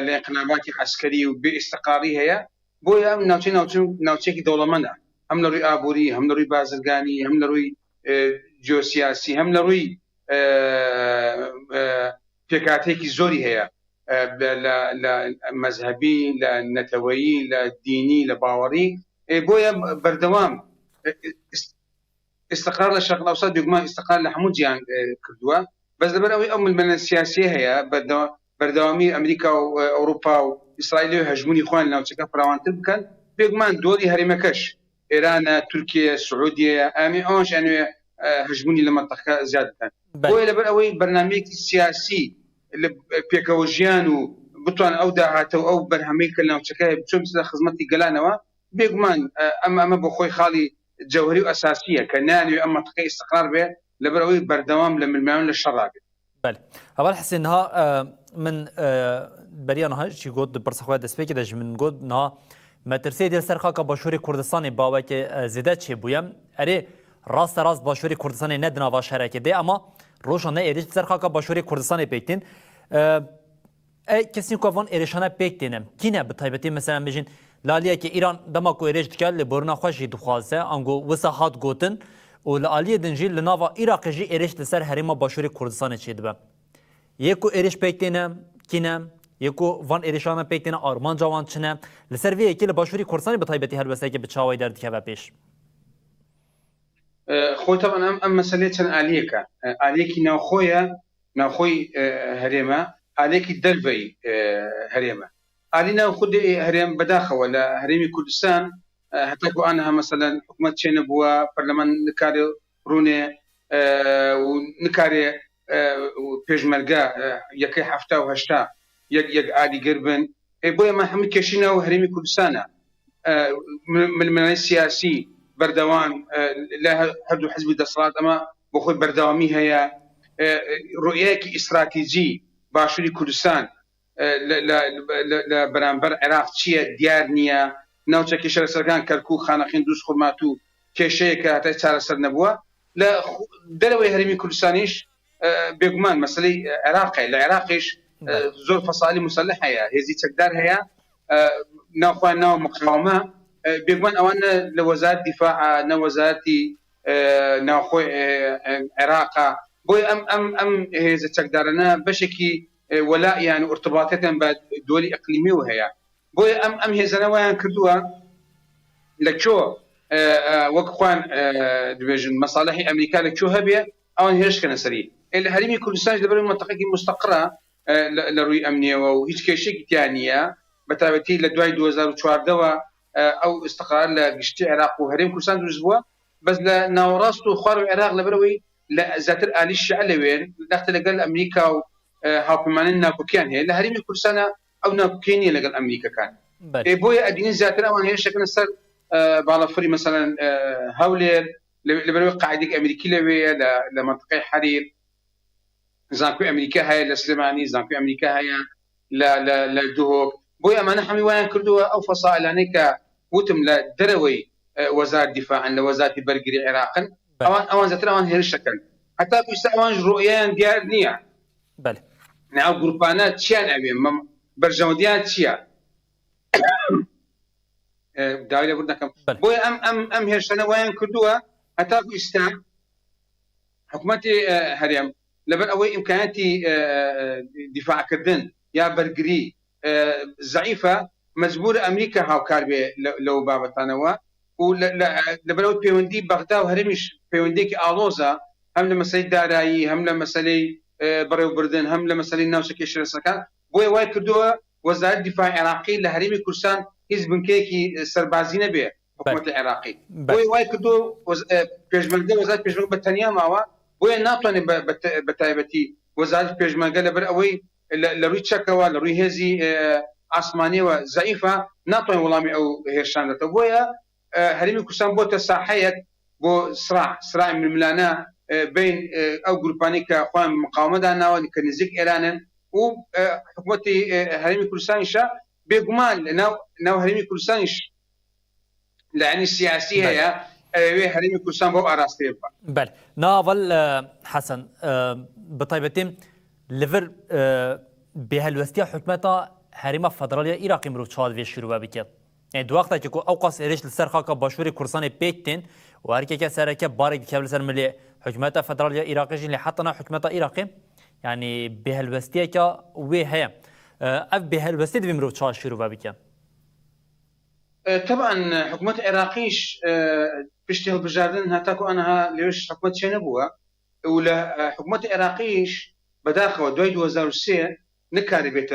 لە انقلاباتی عەسکەری و بێ ئیستیقراڵی هەیە بۆیە ئەم ناوچەیەکی دەوڵەمەندە هەم لە ڕووی ئابووری هەم لە ڕووی بازرگانی هەم لە ڕووی جیۆسیاسی هەم لە ڕووی پێکهاتێکی زۆری هەیە لە مەذهەبی لە نەتەوەیی لە دینی لە باوەڕی بۆیە بەردەوام استقرار لە شەرق ئەوسەط بێگومان استقرار لە هەموو جیهان کردووە بەس لەبەر ئەوەی ئەو ململە سیاسیە هەیە بەردەوامی ئەمریکا و ئەوروپا و ئیسرائیل و هەژمونی خۆیان لە ناوچەکە فراوانتر بکەن بێگومان دۆڵی هەرێمەکەش ئێرانە تورکیە سعودیە ئەمێ ئەوانش ئەنوێ هەژمونی لە منتەقەکە زیاد بکەن بۆیە لەبەر ئەوەی بەرنامەیەکی سیاسی لە پێکەوە ژیان و بتوان ئەو داهاتەوە ئەو بەرهەمەی کە لە ناوچەکە بچۆن لە خزمەتی گەلانەوە بێگومان ئەمە بۆ خۆی خاڵی جوهری و اساسیه که نانوی اما منطقه استقرار به لبروي بردوام لملمان للشراب. بله. اول حسين ها من بريان ها شي قد برسخوا دسبيك دج من قد نا مترسي ديال سرخا كباشوري كردستان باوا كي زيدا تشي بويم اري راست باشوري كردستان ندنا واش حركه دي اما روشانه اريش سرخا كباشوري كردستان بيكتين كسين كوفون اريشانا بيكتينم كينا بتايبتي مثلا بيجين لالیه که ایران دما کو ایرج دکل لبورنا خوشی دخوازه انگو وسا هات گوتن و لالیه دنجی لناوا عراق جی ایرج لسر هریما باشوری کردستان چی دبه یکو ایرج پیکتینه کینه یکو وان ایرشان پیکتینه آرمان جوان چنه لسر وی اکی لباشوری کردستانی بطایبتی هر بسه که بچاوی در دکه و پیش خوي طبعا ام مسألة آلية آلية ناخوي هريمة آلية دلفي هريمة آلينا خد هريم بداخة ولا هريمي كردستان حتى كو أنها مثلا حكومة شينبوا برلمان نكاري روني ونكاري بيجمرقا يكي حفتا وهشتا يك آلي قربن بويا ما حمي كشينا وهريمي كردستان من السياسي بردوان لا هدو حزب دسرات اما بخوي بردوامي هي رؤيك استراتيجي باشوري كردستان لا برانبر عراق تشيا ديار نيا ناوچا كشر سركان كركو خانخين دوس خرماتو كشيك حتى صار سر نبوه لا دلوي هرمي كردستانيش بيغمان مسألة عراقي العراقيش زور فصائل مسلحه هي تقدر هي ناو مقاومه بيجمن أوان لوزارة دفاع نوزارتي ناخوي عراق بوي أم هذا تقدرنا بشكي ولا يعني ارتباطاتنا بدول إقليمية وهي بوي أم هذا نوعا كردوا لكشو وقفان دبيجن مصالح أمريكا لكشو هبية أوان هيرش كنا سري الهرمي كردستان دبر المنطقة مستقرة لروي أمنية وهيج كشيء تانية بتابتي لدواي 2014 او استقرار لقشتي عراق وهرم كردستان دروزبوا بس لناوراستو خوارو العراق لبروي لذات الالي الشعلوين داخل لقال امريكا هاكمانين ناكوكيان هي لهرم كردستان او ناكوكيني لقال امريكا كان بويا ادين ذات الاوان هي شكل صار بالافري مثلا هاولير لبروي قاعده امريكي لوي لمنطقه حرير زانكو امريكا هي لسليماني زانكو امريكا هي لا دوهوك بويا ما نحن وين كردوا او فصائل هنيك وتم لدروي وزاره الدفاع عن وزاره برقري عراقا اوان ذات اوان هي الشكل حتى بيستوان رؤيان ديار نيا بله نعم جروبانات شيان ابي برجموديان شيا داوله بدنا كم بويا ام هي السنه وين كردوا حتى بيستا حكومتي هريم لبن اوي امكانياتي دفاع كردن يا برقري ضعيفه مجبور امريكا هاوكار به لو بابتانوا ولبلو بيوندي بغداد وهرمش بيونديك الوزا هم لمسألة دارایی هم لمسألة بريو بردن هم لمسألة ناوشك شرسكان بوي واي كردوا وزارة الدفاع العراقي لهرمي كردستان حزب كيكي سربازينه به حكومة العراقي بوي واي كردوا بيجمرقه وزارة بيجمرقه بتانيا معوا بوي ناطوني بتايبتي وزارة بيجمرقه لبروي لروي تشكوا لروي هزي عثمانية وضعيفة ناطوني ولامي او هيرشان بويا هرمي كردستان بو تساحيت بو صراع من ملانا بين او جروباني كاخوان مقاومه دانا وكنزيك ايران وحكومه هرمي كردستان شا بيغمان ناو هرمي كردستان يعني السياسيه هي هرمي كردستان بو اراستي بله ناول حسن بطيبتين ليفر بهالوستيا حكمتها هرمه فدراليه عراقي مرو تشاد في شروع بكت يعني دو وقتا که اوقاس ایرش لسر خاکا باشوری کردستان پیکتین و هر که سر که بارک کبل سر ملی حکومت فدرالیا عراقی جن حتی نه حکومت عراقی يعني بهالوستيه که وی هیا اف بهالوستيه بمرو تشاد شروع بکن طبعا حكومة عراقيش بيشتغل بجاردن هتاكو انها ليش حكومة شنبوها ولا حكومة عراقيش بداخل دوي 2003 نكاري بيت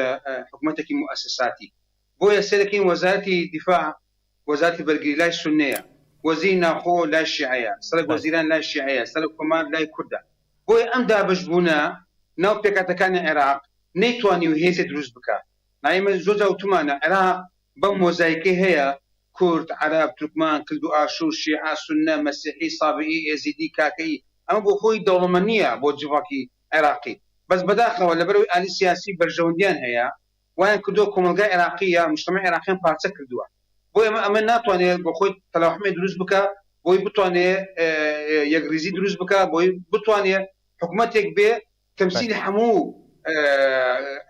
حكومتك مؤسساتي بويا سلكين وزارة دفاع وزارة برقري لا السنية وزير ناخو لا الشيعية سلك وزيران لا الشيعية سلك كمان لا كردة بويا ام دابش بونا ناو بيكاتكان العراق نيتواني وهيزي دروز بكا نايم زوجة وتمانا عراق بموزايكي هي كرد عرب تركمان كلدو آشور شيعة سنة مسيحي صابئي يزيدي كاكي اما بو خوي دولمانية بو جفاكي عراقي بس بداخل ولا بروي آلي سياسي برجونديان هي وين كدو كوملقا عراقية مجتمع عراقيين بارتسا كردوا بوي اما ناتواني بو خوي طلعو حمي دروز بكا بوي بتواني يقريزي دروز بكا بوي بتواني حكومتك بي تمثيل حمو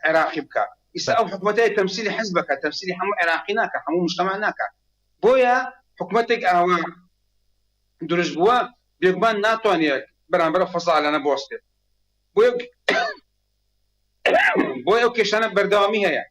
عراقي بكا ئیستا ئەو حکوومەتەیە تەمسیلی حزبەکە تەمسیلی هەموو عێراقی ناکە هەموو مجتەمع ناکە بۆیە حکوومەتێک ئاوا دروست بووە بێگومان ناتوانێت بەرامبەر فەساڵانە بۆستێت بۆیە ئەو کێشانە بەردەوامی هەیە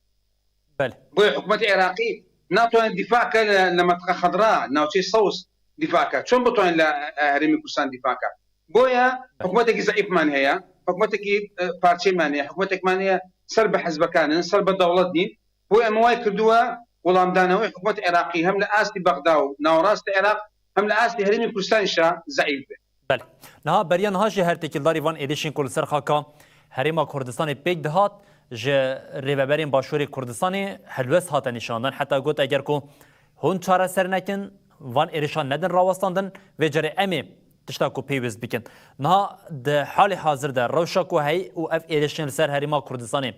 بۆیە حکوومەتی عێراقی ناتوانێت دیفاعکە لە مەنتقە خەضرا ناوچەی سەوز دیفاعکە چۆن بتوانێت لە هەرێمی کوردستان دیفاعکە بۆیە حکوومەتێکی زەعیفمان هەیە حکوومەتێکی پارچەیمان هەیە حکوومەتێکمان هەیە سەر بە حزبەکانن سەر بە دەوڵەت نین بۆیە ئەمە وای کردووە وەڵامدانەوەی حکوومەت عێراقی هەم لە ئاستی بەغدا و ناوەڕاستی عێراق هەم لە ئاستی هەرێمی کوردستانیشە زەعیف بێت. بله نها بریان هاجی هر تکیلداری وان ایدیشین کل سر خاکا هریما کردستان پیک دهات جه ریبرین باشوری کردستانی حلوس هات نشاندن حتی گوت اگر کو هون چاره سر نکن وان ایریشان ندن راوستاندن و جره امی تشتا کو پیوست بکن نها ده حال حاضر ده روشا کو هی او اف ایریشین سر هریما کردستانی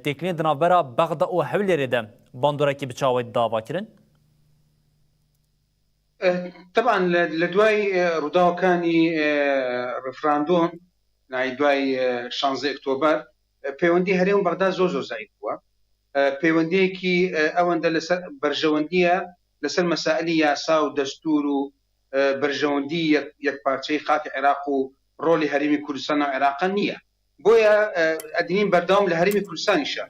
تکنین دنابرا بغدا او حولی ریده باندورا کی بچاوی داوا کرن طبعا لدواي روداوكاني رفراندوم ناي دواي 16 اكتوبر بيوندي هريم بغداد زوزو زعيف هو بيوندي كي اوند لسر برجونديه لسر مسائل ياسا ودستور برجوندي يك بارتي خاطي عراق رولي هريمي كردستان وعراق نيه بويا ادينين برداوم لهريمي كردستان شا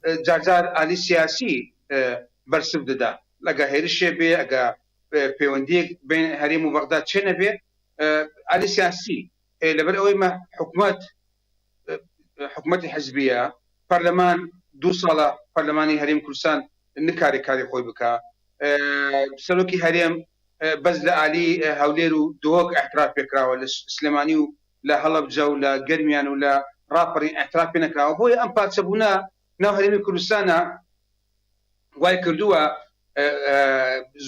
جارجار الي سياسي برسب ددا لقا هيرشي بي اقا بيونديك بين هريم وبغداد شنبه على سياسي لبر اوي ما حكومات الحزبيه برلمان دو صاله برلماني هريم كردستان نكاري كاري خوي بكا سلوكي هريم بزل علي هوليرو دوق اعتراف بكرا ولا سليماني لا هلب جو لا قرميان ولا رابرين اعتراف بنكرا وهو ام باتسبونا نو هريم كردستان واي كردوا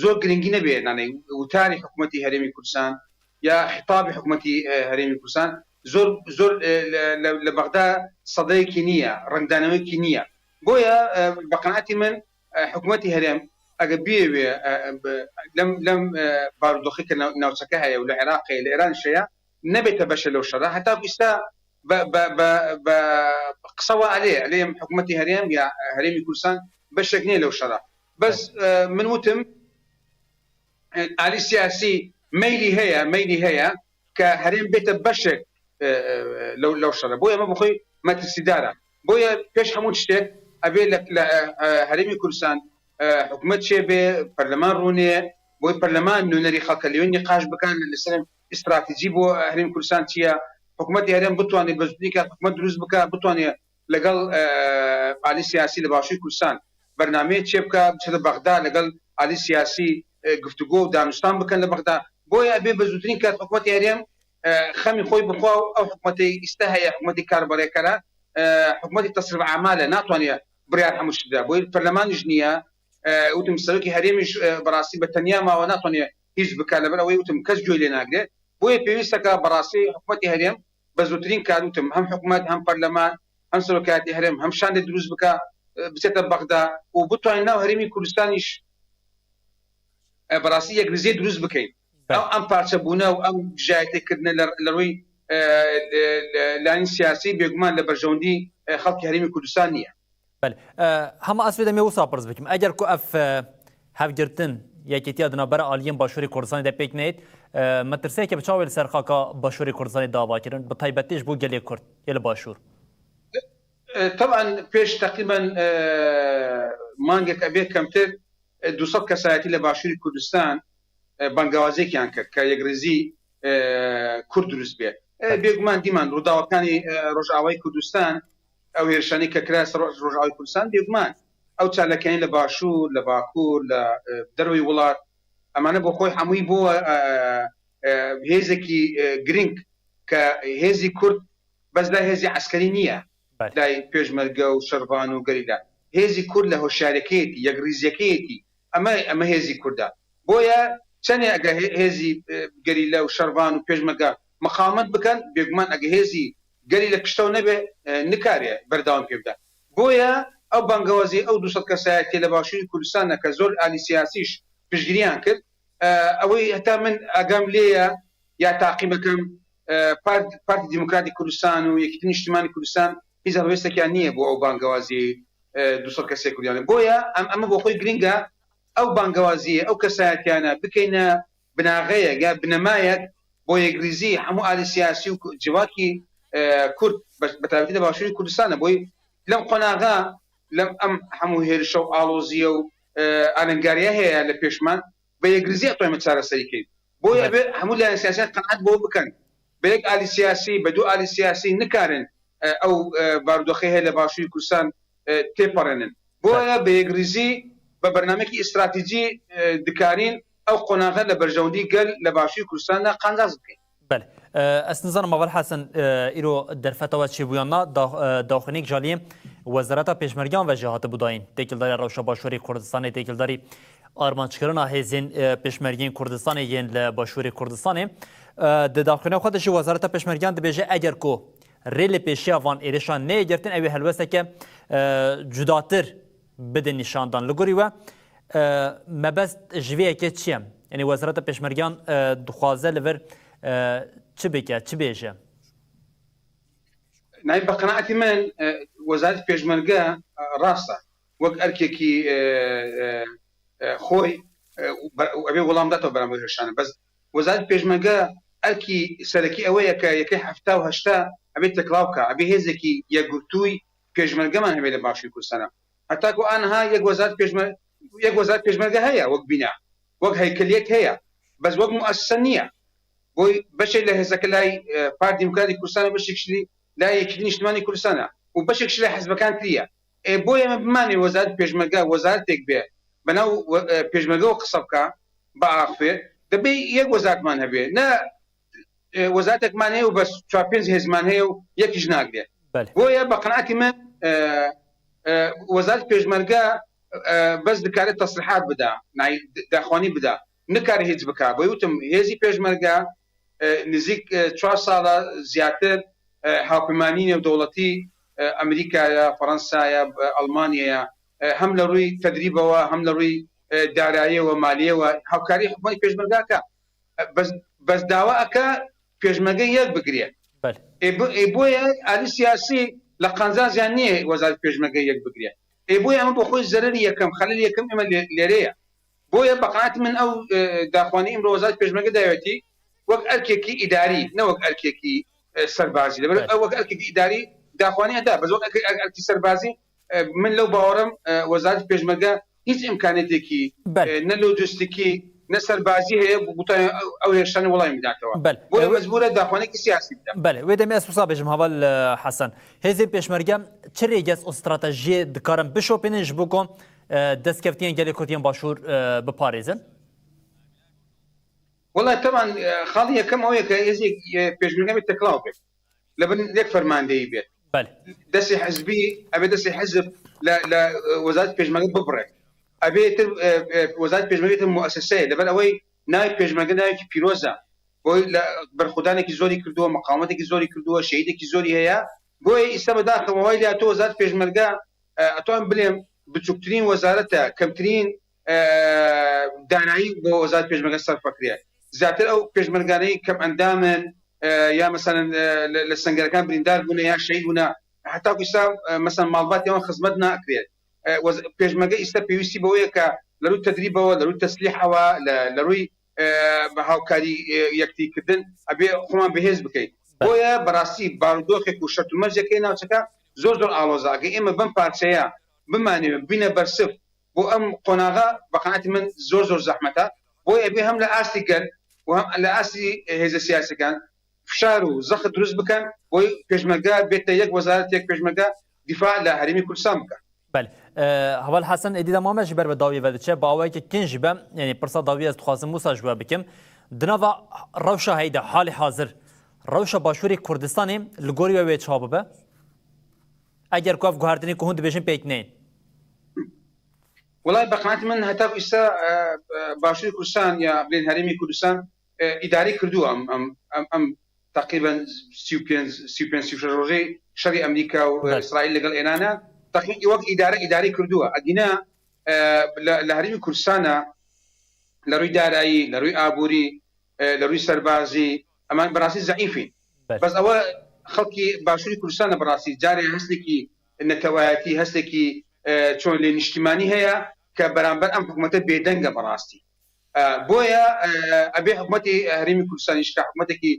زۆر گرنگی نەبێ نانەی وتاری حکوومەتی هەرێمی کوردستان یا خطابی حکوومەتی هەرێمی کوردستان زۆر لە بەغدا سەدەیەکی نییە ڕنگدانەوەیکی نییە بۆیە بە قەناعەتی من حکوومەتی هەرێم ئەگە بێوێ لەم بارودۆخی کە ناوچەکە هەیە و لە عێراقی لە ئێران شەیە نەبێتە بەشە لەو شەڕە هەتا ئێستا بە قسەوە ئەلێم حکوومەتی هەرێم یا هەرێمی کوردستان بەشێک نییە لەو شەڕە بس من وتم علي سياسي ميلي هيا كهريم بيت بشك لو شرب بويا ما بخوي ما تسيدارا بويا بيش حمود شتك ابي لك هريمي كردستان حكومه شبه برلمان روني بوي برلمان نونري خلق اليوم نقاش بكان لسلم استراتيجي بو هريم كردستان تيا حكومه هريم بتواني بزديك حكومه دروز بكا بتواني لقال علي سياسي لباشي كردستان برنامج شبكه بشد بغداد لقل علي سياسي گفتگو دانستان بکن لبغداد بويا ابي بزوترين كانت حكومه هريم خمي خوي بخوا او حكومه استهيا حكومه كاربري كرا حكومه تصرف اعمال ناتونيا بريار حمش دا بوي البرلمان جنيا وتم سلوكي هريم براسي بتنيا ما وناتونيا حزب كالبر او وتم كسجو لناقده بوي بيستك براسي حكومه هريم بزوترين كانوا تم هم حكومات هم برلمان هم سلوكيات هريم هم شان دروز بكا بسيطة بغداد وبطواننا هريمي كردستانيش براسي يقرزي دروز بكين او ام بارتبونا و ام جايتي كدنا لروي لاني سياسي بيقمان لبرجوندي خلق هريمي كردستانية بله هما اسويدا ميوسا برز بكم اگر كو اف هفجرتن یکیتی ادنا برای آلیم باشوری کردستانی ده پیک نید مترسه که بچاوی سرخاکا باشوری کردستانی داوا کردن به طیبتیش بو گلی کرد یل باشور طبعا پیش تقریبا مانگک ابی کمتر 200 کسایتی لباشوری کردستان بانگوازی کیان کرد که یگرزی کرد دروست بیه بیگمان دیمان روداوکانی روجاوی کردستان او هرشانی که کراس روجاوی کردستان بیگمان او چالکانی لباشور لباکور لدروی ولات امانه بو خوی حموی بو هیزکی گرینگ که هیزی کرد بس لا هیزی عسکری نیه لا پیشمرگه و شربان و گریلا هیزی کرد له شارکیتی یگریزیکیتی اما هیزی کرده بویا چنی اگه هیزی گریلا و شربان و پیشمرگه مقاومت بکن بیگمان اگه هیزی گریلا کشتو نبه نکاریه بردوام پیبده بویا او بانگوازی او 200 کسایتی لباشوری کردستان که زور آلی سیاسیش پیشگیریان کرد اوی حتی من اقام لیا یا تعقیب کم پارتی دموکراتی کردستان و یکیتن اجتماعی کردستان هیچ هەڵوێستێکیان نییە بۆ ئەو بانگەوازی 200 کەسێک کوردیانە بۆیە ئەمە بۆ خۆی گرنگە ئەو بانگەوازیە ئەو کەسایەتیانە بکەینە بناغەیە یا بنەمایەک بۆ یەکگریزی هەموو ئالی سیاسی و جواکی کورد بەتابەتی لە باشووری کوردستانە بۆی لەم قۆناغا لەم ئەم هەموو هێرشە و ئاڵۆزیە و ئالنگاریە هەیە لە پێشمان بە یەکگریزی ئەتوانین چارەسەریکەین بۆیە هەموو لایەن سیاسیان قەنعەت بۆ بکەن بە یەک ئالی سیاسی بە دوو ئالی سیاسی نکارن ئەو بارودۆخی هەیە لە باشووری کوردستان تێپەڕێنن بۆیە بە یەکگریزی بە بەرنامەیەکی ئستراتیجی دکارین ئەو قۆناغە لە بەرژەوندی گەل لە باشووری کوردستاندا قانداز بکەین. بله ئەس نزانم ماوەل حەسەن ئیرۆ دەرفەتەوە چێبوویانە داخنێک جالیە وەزارەتە پێشمەرگیان بەجێ هاتە بوداین تێکیلداری ڕەوشە باشووری کوردستانی تێکیلداری ئارمانچکردنا هێزین پێشمەرگین کوردستانی یەن لە باشووری کوردستانی داخنێ خۆ دەژی وەزارەتە پێشمەرگیان دەبێژێ ئەگەر کۆ رێ لە پێشیا وان ئێرێشان نەیەگرتن ئەوێ هەلوەستێکە جوداتر بدن نیشاندان لە گۆری وە مەبەست ژوەیەکێ چییە؟ یعنی وەزارەتە پێشمەرگیان دخوازە لەبەر چ بکە چ بێژە؟ نای بە قەناعەتی من وەزارەتی پێشمەرگە ڕاستە وەک ئەرکێکی خۆی ئەبێ وەڵامداتەوە بەرامبەر هێرشانە بەس وەزارەتی پێشمەرگە ئەرکی سەرەکی ئەوەیە کە یەکەی هەفتا و هەشتا ئەبێت تەکڵاو بکە ئەبێ هێزێکی یەکگرتووی پێشمەرگەمان هەبێت لە باشووری کوردستانە هەتاکو ئانها یەک وەزارەت پێشمەرگە هەیە وەک بینا وەک هەیکەلیەک هەیە بەس وەک موئەسسە نییە بۆی بەشێک لە هێزەکە لای پارتی دیموکراتی کوردستانە بەشێکشی لای یەکێتی نیشتمانی کوردستانە و بەشێکش لە حیزبەکان تریە بۆیە ئێمە بمانێ وەزارەتی پێشمەرگە وەزارەتێک بێ بەناو پێشمەرگەوە قسە بکە بە ئاخفێ دەبێ یەک وەزارەتمان هەبێ نە وەزارەتێکمان هەیە و بەس 4-5 هێزمان هەیە و یەکیش ناگرێت بۆیە بە قەناعەتی من وەزارەتی پێشمەرگە بەس دەکارێت تەسلیحات بدا داخوانی بدا نکارێت هیچ بکە بۆی وتم هێزی پێشمەرگە نزیک 4 ساڵە زیاتر هاوپەیمانی نێودەوڵەتی ئەمریکایە فەڕەنسایە ئەڵمانیایە هەم لە ڕووی تەدریبەوە هەم لە ڕووی داراییەوە مالیەوە هاوکاری حکومەتی پێشمەرگاکە بەس داوا ئەکە پێشمەرگە یەک بگرێت بۆیە ئالی سیاسی لە قەنزازیان نییە وەزارەتی پێشمەرگە یەک بگرێت بۆیە ئەمە بۆ خۆی زەرەری یەکەم خەلەلی یەکەم ئێمە لێرەیە بۆیە بە قەناعەتی من ئەو داخوانی ئەمڕۆ وەزارەتی پێشمەرگە داوێتی وەک ئەرکێکی ئیداری نەوەک ئەرکێکی سەربازی لەبەر وەک ئەرکێکی ئیداری داخوانی هەدا بەس وەک ئەرکی سەربازی من لەو باوەڕم وەزارەتی پێشمەرگە هیچ ئیمکانێتێکی نە لۆجستیکی نە سەربازی هەیە بوتای ئەو هێرشانە وەڵامی بداتەوە بۆیە مەجبورە داخوانێکی سیاسی بدات. بەڵێ وێ دەمێ ئەسپسا بێژم هەواڵ حەسەن هێزی پێشمەرگە چ ڕێگەس ئۆستراتەژیە دکارن بشۆپێنش بۆ کۆم دەستکەوتیان گەلێ کۆتیان باشوور بپارێزن؟ وڵای تەمان خاڵی یەکەم ئەوەیە کە هێزێک پێشمەرگە بێت تەکڵاو بێت لەبەر یەک فەرماندەیی بێت دەستی حزبی ئەبێ دەستی حزب لە وەزارەتی پێشمەرگە ببڕێت ئەبێت وەزارەتی پێشمەرگە موئەسسەیە لەبەر ئەوەی ناوی پێشمەرگە ناوێکی پیرۆزە بۆی لە بەرخودانێکی زۆری کردووە مەقاومەتێکی زۆری کردووە شەهیدێکی زۆری هەیە بۆیە ئێستا بەداخەوەی لە تۆ وەزارەتی پێشمەرگە ئەتوان بڵێم بچووکترین وەزارەتە کەمترین دانایی بۆ وەزارەتی پێشمەرگە سەرفەکرێت زیاتر ئەو پێشمەرگانەی کەم ئەندامن یا مثلا لە سنگەرەکان بریندار بوون یا شەهید بوون هەتاکو ئێستا مثلا ماڵباتیان خزمەت ناکرێت پێشمەرگە ئێستا پێویستی بەوەیە کە لە ڕووی تەدریبەوە لە ڕووی تەسلیحەوە لە ڕووی هاوکاری یەکتیکردن ئەبێ خۆمان بەهێز بکەین بۆیە بەڕاستی بارودۆخێک و شەرت و مەرجەکەی ناوچەکە زۆر ئاڵۆزە ئەگەر ئێمە بەم پارچەیە بمانێ بینە بەرسف بۆ ئەم قۆناغا بە قەناعەتی من زۆر زەحمەتە بۆیە ئەبێ هەم لە ئاستی گەل و هەم لە ئاستی هێزە سیاسەکان فشار و زەخت دروست بکەن بۆی پێشمەرگە بێتە یەک وەزارەتێک پێشمەرگە دیفاع لە هەرێمی کوردستان بکە. بله هەواڵ حەسەن ئێدی دەمامەژی بەر بە داوی بەدەچێ باوەیەکی کنژی بە یعنی پرسا داوی ئەس دخوازم موسا ژوە بکەم دناڤ ڕەوشە هەیدە حالی حاضر ڕەوشە باشووری کوردستانی لە گۆری وێ چاو ببە ئەگەر کۆف گوهاردنی کە هون دەبێژن پێک نین وڵای بە قەناعەتی من هەتاکو ئێستا باشووری کوردستان یا بڵێن هەرێمی کوردستان ئیداری کردووە ئەم تقریبا 35 ڕۆژەی شەڕی ئەمریکا و ئیسرائیل لەگەڵ ئێرانە تقریبا وەک ئیداری کردووە ئەدینا لە هەرێمی کوردستانە لە ڕووی دارایی لە ڕووی ئابووری لە ڕووی سەربازی ئەمان بەڕاستی زەعیفین بەس ئەوە خەڵکی باشووری کوردستانە بەڕاستی جارێ هەستێکی نەتەوایەتی هەستێکی چۆن لێ نیشتیمانی هەیە کە بەرامبەر ئەم حکوومەتە بێدەنگە بەڕاستی بۆیە ئەبێ حکوومەتی هەرێمی کوردستانیش کە حکوومەتێکی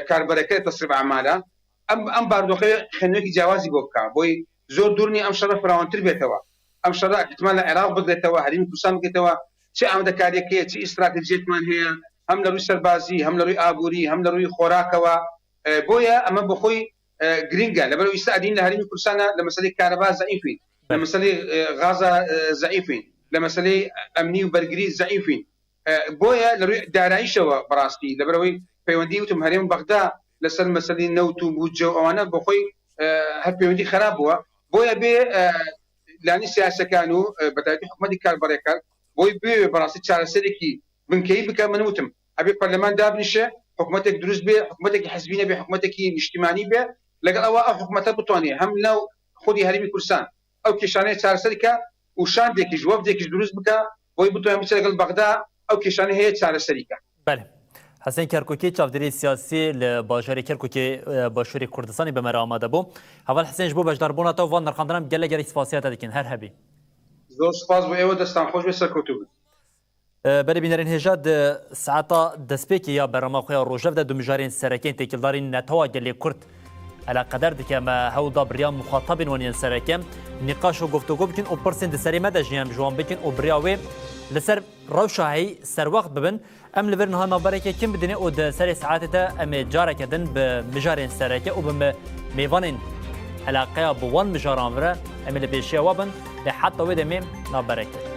کاربەرەکەی تەسریب ئەعمالە ئەم بارودۆخی خوێندنەوەکی جیاوازی بۆ بکە بۆی زۆر دوور نیە ئەم شەڕە فراوانتر بێتەوە ئەم شەڕە احتمال لە عێراق بگرێتەوە هەرێمی کوردستان بگرێتەوە چه ئامادەکاریەکەیە چه ئیستراتیژیەکمان هەیە هەم لە ڕووی سەربازی هەم لە ڕووی ئابووری هەم لە ڕووی خۆراکەوە بۆیە ئەمە بەخۆی گرنگە لەبەرەوەی ئێستا ئەدین لە هەرێمی کوردستانە لە مەسەلەی کارەبا زەعیفین لە مەسەلەی غازە زەعیفین لە مەسەلەی ئەمنی و بەرگری زەعیفین بۆیە لە ڕووی داراییشەوە بەڕاستی لەبەرەوەی پەیوەندی وتم هەرێم بەغدا لەسەر مەسەلەی نەوت و بودجە و ئەوانە بەخۆی هەر پەیوەندی خراپ بووە بۆیە بێ لانی سیاسەکان و بەتایبەتی حکوومەتی کاربەرەکان بۆی بێ بەڕاستی چارەسەرێکی بنکەی بکە من وتم ئەبێ پەرلەمان دابنیشێ حکوومەتێک دروست بێ حکوومەتێکی حزبی نەبێ حکوومەتێکی نیشتیمانی بێ لەگەڵ ئەوە ئەو حکوومەتە بتوانێت هەم لەو خودی هەرێمی کوردستان ئەو کێشانەیە چارەسەرکە و شاندێکیش وەفدێکیش دروست بکە بۆی بتوانێت بچێت لەگەڵ بەغدا ئەو کێشانە هەیە چارەسەریکە. بله. حسین کرکوکی چاودێری سیاسی لە باژارێ کرکوکی باشووری کوردستانی بەمەرە ئامادە بوو. هەڤال حسینش بۆ بەشداربوونەوە وان نرخاندنم گەلێک سپاسیاتە دەکەین هەر هەبی. زۆر سپاس بۆ ئێوە دەستان خۆش بێ سەرکەوتوو بن. بەری بینەرین هێژا ساعتا دەستپێکی یا بەرەما خۆیان ڕۆژەفدا دومژارین سەرەکەین تێکیلداری نەتەوا گەلێ کورد على قدر دکمه هودا بریا مخاطبین ونین سرکم نقاش و گفتگو بکن و پرسند سری مده جیان جوان بکن و بریاوی لسر روشاهی سر وقت ببن ام لورن ها نبرکه کم بدنه و د سر ساعت ده ام جاره کدن به مجارین سرکه و به میوانین علاقه بوان مجاران وره ام لبیشیا وابن لحتى وده میم نبرکه